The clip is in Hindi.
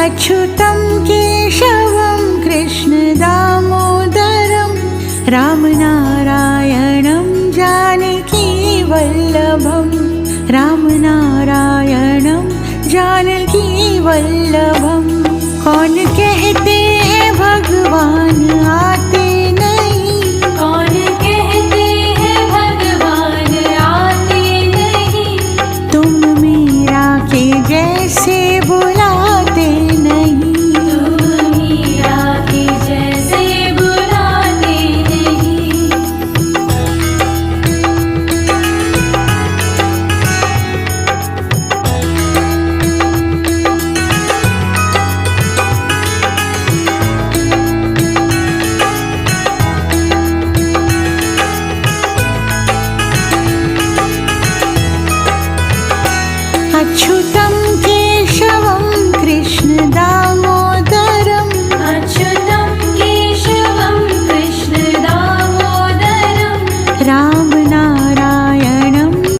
अच्युतं केशवं कृष्णदामोदरं रामनारायणं जानकीवल्लभं रामनारायणं जानकीवल्लभं। कौन कहते हैं भगवान आते नहीं, कौन कहते हैं भगवान आते नहीं, तुम मीरा के जैसे बुलाते नहीं, तुम मीरा के जैसे बुलाते नहीं। अच्युतं केशवं कृष्णदामोदरं अच्युतं केशवं कृष्णदामोदरं राम